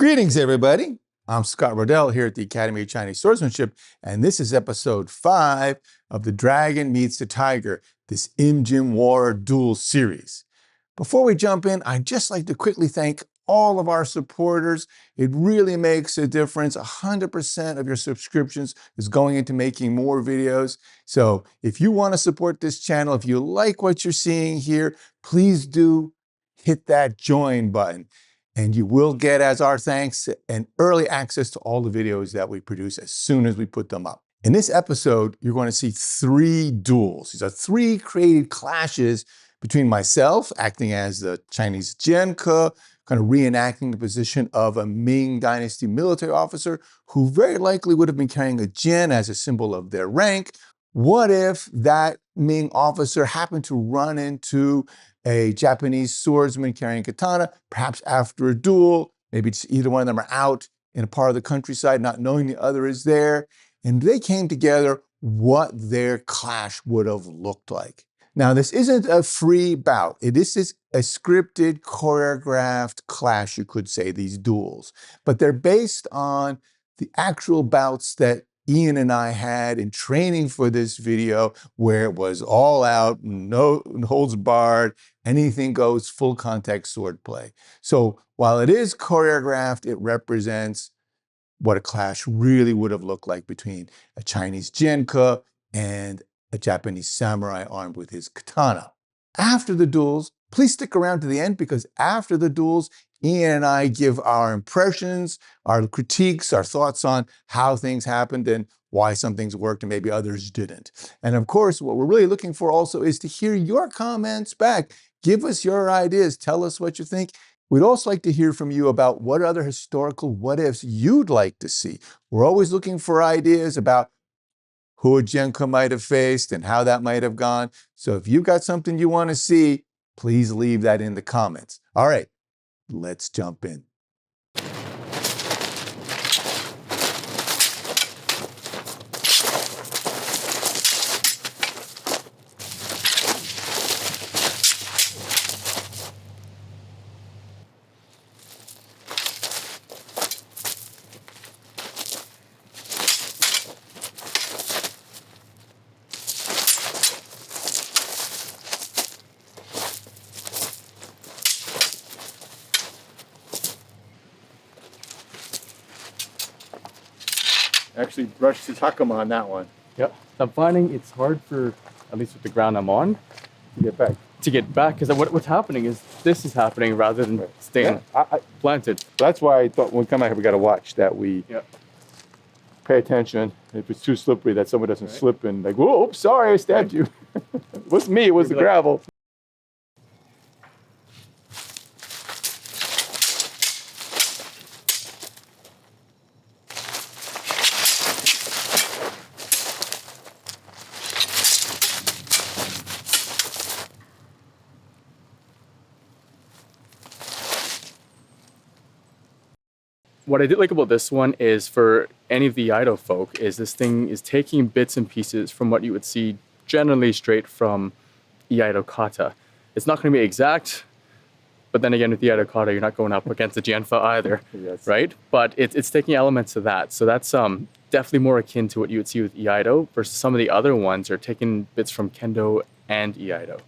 Greetings, everybody. I'm Scott Rodell here at the Academy of Chinese Swordsmanship, and this is episode 5 of the Dragon Meets the Tiger, this Imjin War Duel Series. Before we jump in, I'd just like to quickly thank all of our supporters. It really makes a difference. 100% of your subscriptions is going into making more videos. So if you want to support this channel, if you like what you're seeing here, please do hit that join button. And you will get, as our thanks, an early access to all the videos that we produce as soon as we put them up. In this episode, you're going to see 3 duels. These are 3 created clashes between myself, acting as the Chinese jianke, kind of reenacting the position of a Ming Dynasty military officer who very likely would have been carrying a jian as a symbol of their rank. What if that Ming officer happened to run into a Japanese swordsman carrying katana, perhaps after a duel? Maybe just either one of them are out in a part of the countryside, not knowing the other is there, and they came together, what their clash would have looked like. Now, this isn't a free bout. This is a scripted, choreographed clash, you could say, these duels. But they're based on the actual bouts that Ian and I had in training for this video, where it was all out, no holds barred, anything goes, full contact swordplay. So while it is choreographed, it represents what a clash really would have looked like between a Chinese jianke and a Japanese samurai armed with his katana. After the duels, please stick around to the end, because after the duels, Ian and I give our impressions, our critiques, our thoughts on how things happened and why some things worked and maybe others didn't. And of course, what we're really looking for also is to hear your comments back. Give us your ideas. Tell us what you think. We'd also like to hear from you about what other historical what-ifs you'd like to see. We're always looking for ideas about who a jianke might have faced and how that might have gone. So if you've got something you want to see, please leave that in the comments. All right. Let's jump in. Actually brushed his hakama on that one. Yep. I'm finding it's hard for, at least with the ground I'm on, To get back. because what's happening is this is happening rather than staying planted. That's why I thought when we come out here, we got to watch that we pay attention. If it's too slippery, that someone doesn't slip and like, whoa, oops, sorry, I stabbed you. It wasn't me, it was the gravel. What I did like about this one is, for any of the Iaido folk, is this thing is taking bits and pieces from what you would see generally straight from Iaido kata. It's not going to be exact, but then again with the Iaido kata, you're not going up against the jianfa either, right? But it's taking elements of that. So that's definitely more akin to what you would see with Iaido, versus some of the other ones are taking bits from kendo and Iaido.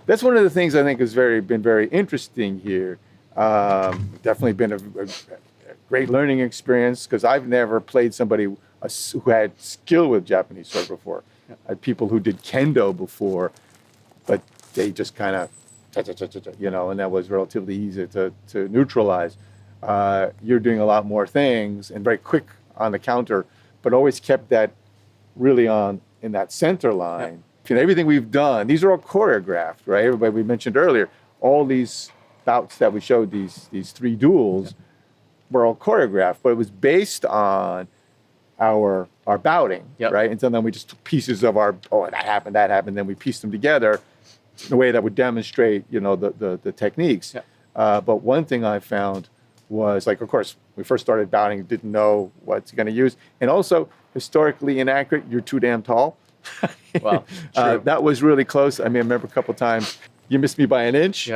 That's one of the things I think has been very interesting here. Definitely been a great learning experience, because I've never played somebody who had skill with Japanese sword before. I had people who did kendo before, but they just kind of, and that was relatively easy to neutralize. You're doing a lot more things and very quick on the counter, but always kept that really in that center line. And everything we've done, these are all choreographed, right? Everybody we mentioned earlier, all these bouts that we showed, these 3 duels, were all choreographed, but it was based on our bouting, right? And so then we just took pieces of that happened, then we pieced them together in a way that would demonstrate, the techniques. But one thing I found was, like, of course, we first started bouting, didn't know what's going to use, and also historically inaccurate. You're too damn tall. Wow, That was really close. I mean, I remember a couple times you missed me by an inch.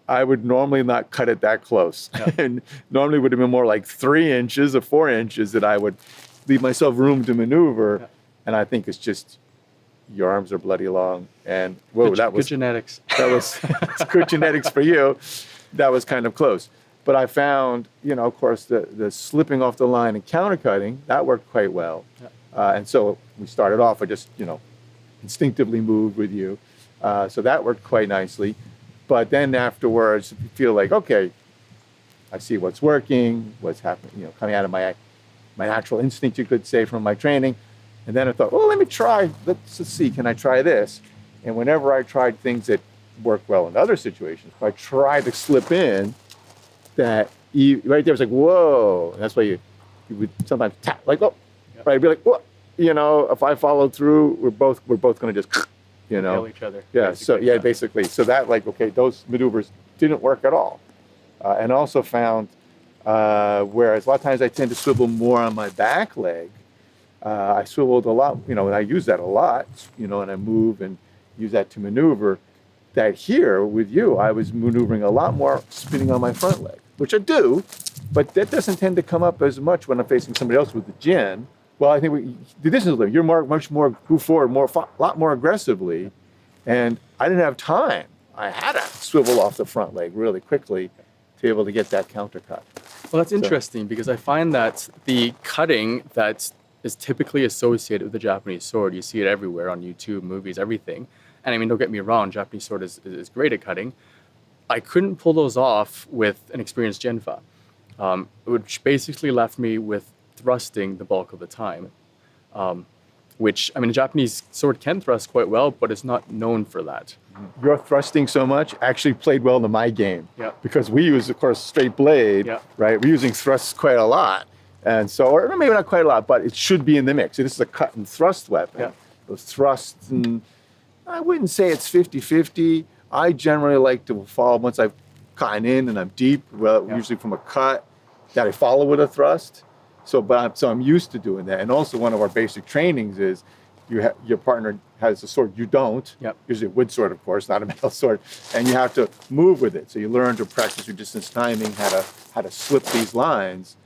I would normally not cut it that close. Yeah. And normally would have been more like 3 inches or 4 inches that I would leave myself room to maneuver. Yeah. And I think it's just, your arms are bloody long. And whoa, that was good genetics. That was good genetics for you. That was kind of close. But I found, of course, the slipping off the line and countercutting, that worked quite well. Yeah. And so we started off, I just, instinctively moved with you. So that worked quite nicely. But then afterwards, you feel like, okay, I see what's working, what's happening, coming out of my natural instinct, you could say, from my training. And then I thought, well, let me try, let's see, can I try this? And whenever I tried things that work well in other situations, if I try to slip in, that right there was like, whoa. And that's why you would sometimes tap, like, oh, right, I'd be like, whoa. If I follow through, we're both going to just, kill each other. Yeah. So yeah, basically. So that, like, okay, those maneuvers didn't work at all. And also found, whereas a lot of times I tend to swivel more on my back leg, I swiveled a lot, and I use that a lot, and I move and use that to maneuver. That here with you, I was maneuvering a lot more spinning on my front leg, which I do, but that doesn't tend to come up as much when I'm facing somebody else with the Jian. Well, I think the distance, you're much more move forward, a lot more aggressively, and I didn't have time. I had to swivel off the front leg really quickly to be able to get that countercut. Well, that's interesting because I find that the cutting that is typically associated with the Japanese sword, you see it everywhere on YouTube, movies, everything. And I mean, don't get me wrong, Japanese sword is great at cutting. I couldn't pull those off with an experienced Genfa, which basically left me with thrusting the bulk of the time, which, I mean, a Japanese sword can thrust quite well, but it's not known for that. Your thrusting so much actually played well into my game. Yeah. Because we use, of course, straight blade, yeah. Right? We're using thrusts quite a lot. And so, or maybe not quite a lot, but it should be in the mix. So this is a cut and thrust weapon. Yeah. Those thrusts, and I wouldn't say it's 50-50. I generally like to follow, once I've gotten in and I'm deep, usually from a cut, that I follow with a thrust. So I'm used to doing that. And also one of our basic trainings is your partner has a sword, you don't. Yep. Usually a wood sword, of course, not a metal sword. And you have to move with it. So you learn to practice your distance timing, how to slip these lines.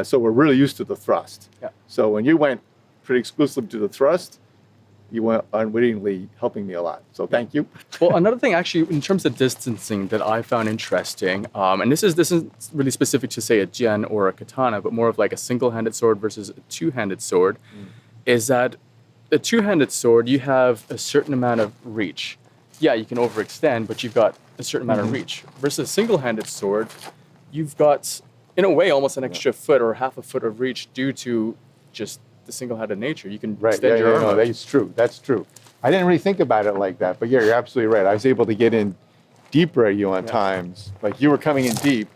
So we're really used to the thrust. Yeah. So when you went pretty exclusively to the thrust, you went unwittingly helping me a lot. So thank you. Well, another thing actually, in terms of distancing that I found interesting, and this isn't really specific to, say, a Jian or a Katana, but more of like a single-handed sword versus a two-handed sword, is that a two-handed sword, you have a certain amount of reach. Yeah, you can overextend, but you've got a certain amount of reach. Versus a single-handed sword, you've got, in a way, almost an extra foot or half a foot of reach due to just the single-handed nature. You can extend your arm. No, that's true. That's true. I didn't really think about it like that, but yeah, you're absolutely right. I was able to get in deeper at you on times. Like you were coming in deep,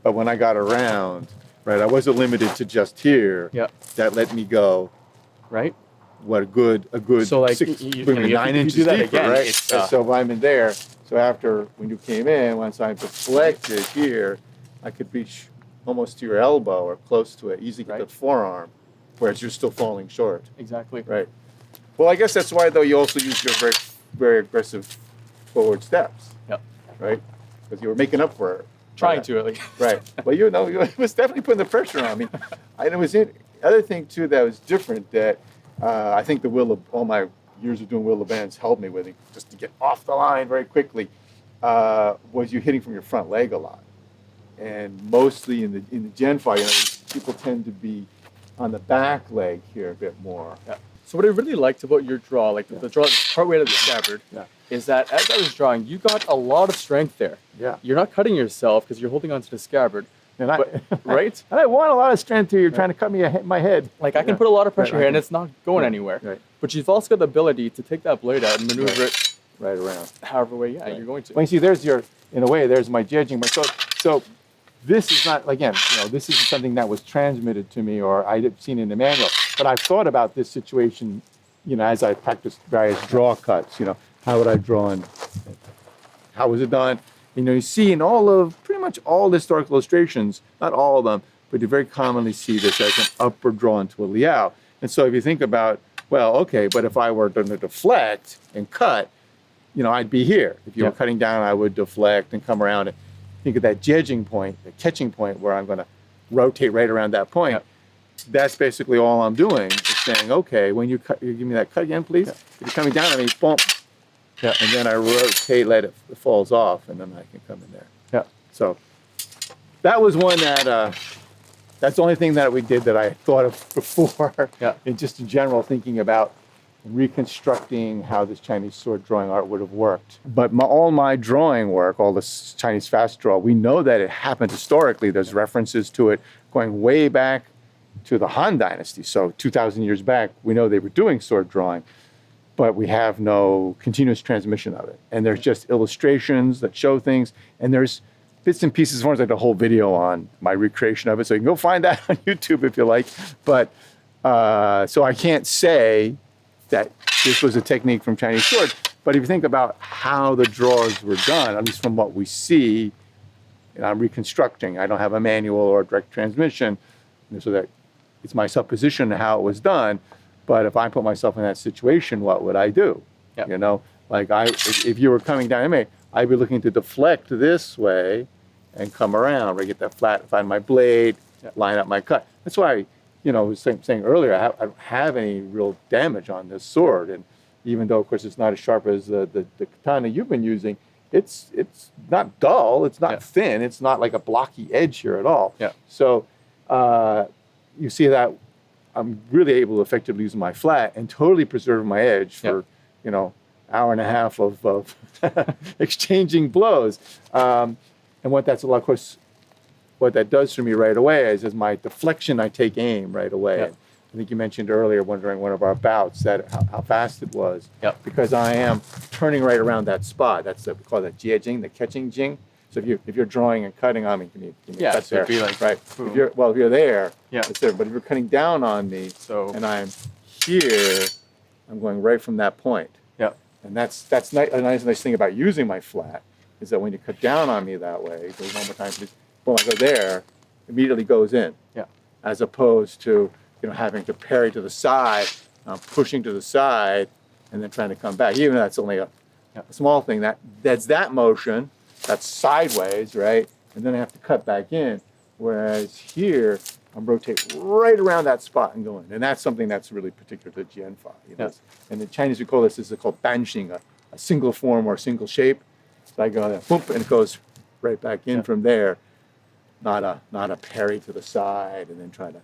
but when I got around, right, I wasn't limited to just here. Yeah. That let me go. Right. What a good so like 9 inches deeper, again, right? So if I'm in there, so after when you came in, once I deflected here, I could reach almost to your elbow or close to it, easily get the forearm, whereas you're still falling short. Exactly. Right. Well, I guess that's why, though, you also use your very, very aggressive forward steps. Yep. Right? Because you were making up for it. Trying to, at least. Right. Well, you was definitely putting the pressure on me. And it was the other thing, too, that was different that I think all my years of doing Will of Bands helped me with it, just to get off the line very quickly, was you hitting from your front leg a lot. And mostly in the Gen fight, people tend to be on the back leg here a bit more. Yeah. So what I really liked about your draw, like the draw partway to the scabbard, is that as I was drawing, you got a lot of strength there. Yeah. You're not cutting yourself because you're holding onto the scabbard. And right? And I want a lot of strength here. You're trying to cut me my head. Like I can put a lot of pressure here and it's not going anywhere. Right. But you've also got the ability to take that blade out and maneuver it right around. However way you're going to. Well, you see, there's my judging. So this is not, again, this isn't something that was transmitted to me or I'd seen in the manual. But I've thought about this situation, as I practiced various draw cuts, how would I draw and how was it done? You see in pretty much all the historical illustrations, not all of them, but you very commonly see this as an upward draw into a liao. And so if you think about, well, okay, but if I were going to deflect and cut, I'd be here. If you were cutting down, I would deflect and come around and think of that judging point, the catching point, where I'm going to rotate right around that point. Yep. That's basically all I'm doing, is saying, okay, when you cut, you give me that cut again, please. Yep. If you're coming down on me, boom. Yeah. And then I rotate, let it falls off, and then I can come in there. Yeah. So that was one that, that's the only thing that we did that I thought of before. Yeah. And just in general, thinking about reconstructing how this Chinese sword drawing art would have worked. But all my drawing work, all this Chinese fast draw, we know that it happened historically. There's references to it going way back to the Han Dynasty. So 2,000 years back, we know they were doing sword drawing, but we have no continuous transmission of it. And there's just illustrations that show things, and there's bits and pieces, as like the whole video on my recreation of it. So you can go find that on YouTube if you like. But so I can't say that this was a technique from Chinese sword, but if you think about how the draws were done, at least from what we see, and I'm reconstructing, I don't have a manual or a direct transmission, so that it's my supposition of how it was done. But if I put myself in that situation, what would I do? Yep. Like if you were coming down at me, I'd be looking to deflect this way and come around, where I get that flat, find my blade, line up my cut. That's why, I was saying earlier, I don't have any real damage on this sword. And even though, of course, it's not as sharp as the katana you've been using, it's not dull, it's not thin, it's not like a blocky edge here at all. Yeah. So you see that I'm really able to effectively use my flat and totally preserve my edge for, hour and a half of exchanging blows. And what that's a lot, of course, what that does for me right away is my deflection, I take aim right away. Yep. I think you mentioned earlier, during one of our bouts, that how fast it was. Yep. Because I am turning right around that spot. That's we call that jian, the catching jing. So if you're drawing and cutting on me, can you cut there? It'd be like, right. If you're there, it's there. But if you're cutting down on me, and I'm here, I'm going right from that point. Yep. And that's a nice thing about using my flat, is that when you cut down on me that way, go one more time, please. Boom, I go there, immediately goes in. Yeah. As opposed to, having to parry to the side, pushing to the side, and then trying to come back. Even though that's only a small thing, that's that motion, that's sideways, right? And then I have to cut back in. Whereas here, I'm rotating right around that spot and going. And that's something that's really particular to Jian Fa. And the Chinese, we call this is called danxing, a single form or a single shape. So I go there, boom, and it goes right back in from there. Not a parry to the side and then try to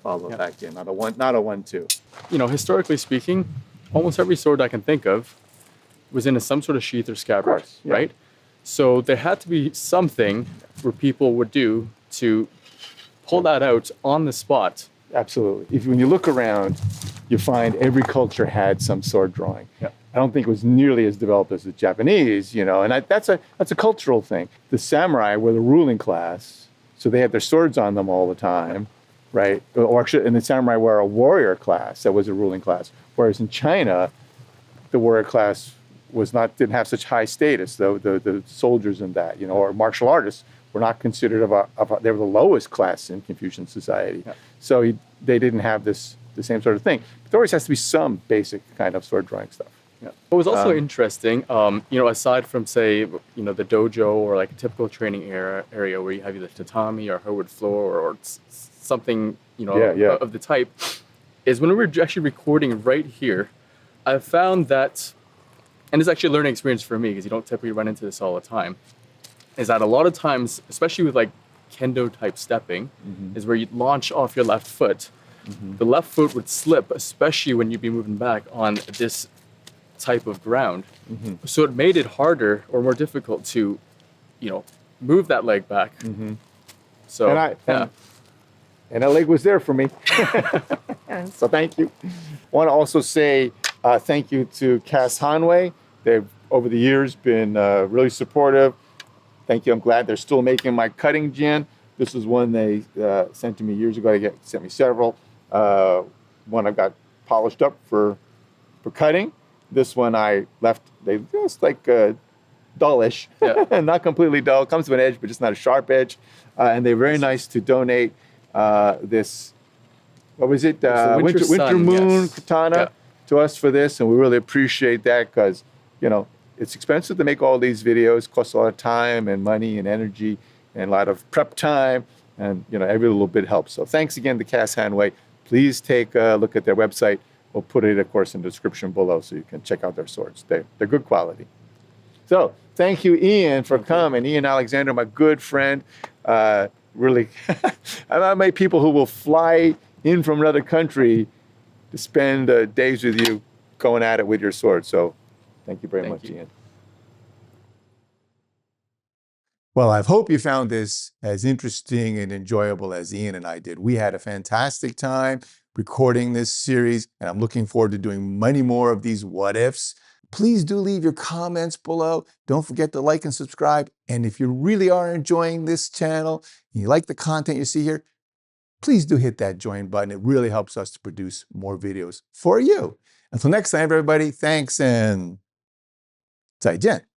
follow back in. Not a 1-2. Historically speaking, almost every sword I can think of was in some sort of sheath or scabbard, right? So there had to be something where people would do to pull that out on the spot. Absolutely. When you look around, you find every culture had some sword drawing. Yeah. I don't think it was nearly as developed as the Japanese, and that's a cultural thing. The samurai were the ruling class, so they had their swords on them all the time, right? Or actually, and the samurai were a warrior class that was a ruling class. Whereas in China, the warrior class didn't have such high status. The soldiers in that, or martial artists were not considered they were the lowest class in Confucian society. Yeah. So they didn't have the same sort of thing. But there always has to be some basic kind of sword drawing stuff. Yeah. It was also interesting, aside from, say, the dojo or like a typical training area where you have either tatami or hardwood floor or something, of the type, is when we were actually recording right here, I found that, and it's actually a learning experience for me because you don't typically run into this all the time, is that a lot of times, especially with like kendo type stepping, is where you launch off your left foot. The left foot would slip, especially when you'd be moving back on this type of ground. So it made it harder or more difficult to, move that leg back. So and that leg was there for me. So thank you. I want to also say thank you to Cass Hanway. They've over the years been really supportive. Thank you. I'm glad they're still making my cutting jian. This is one they sent to me years ago. They sent me several. One I got polished up for cutting. This one I left, they just like dullish, not completely dull. Comes with an edge, but just not a sharp edge. And they're very nice to donate this, what was it? Winter Moon Katana to us for this. And we really appreciate that because, it's expensive to make all these videos, costs a lot of time and money and energy and a lot of prep time, and every little bit helps. So thanks again to Cass Hanway. Please take a look at their website. We'll put it, of course, in the description below so you can check out their swords. They're good quality. So thank you, Ian, for coming. Ian Alexander, my good friend. Really, I met people who will fly in from another country to spend days with you going at it with your sword. So thank you very much, Jian. Well, I hope you found this as interesting and enjoyable as Ian and I did. We had a fantastic time recording this series, and I'm looking forward to doing many more of these what ifs. Please do leave your comments below. Don't forget to like and subscribe. And if you really are enjoying this channel and you like the content you see here, please do hit that join button. It really helps us to produce more videos for you. Until next time, everybody, thanks and 再见.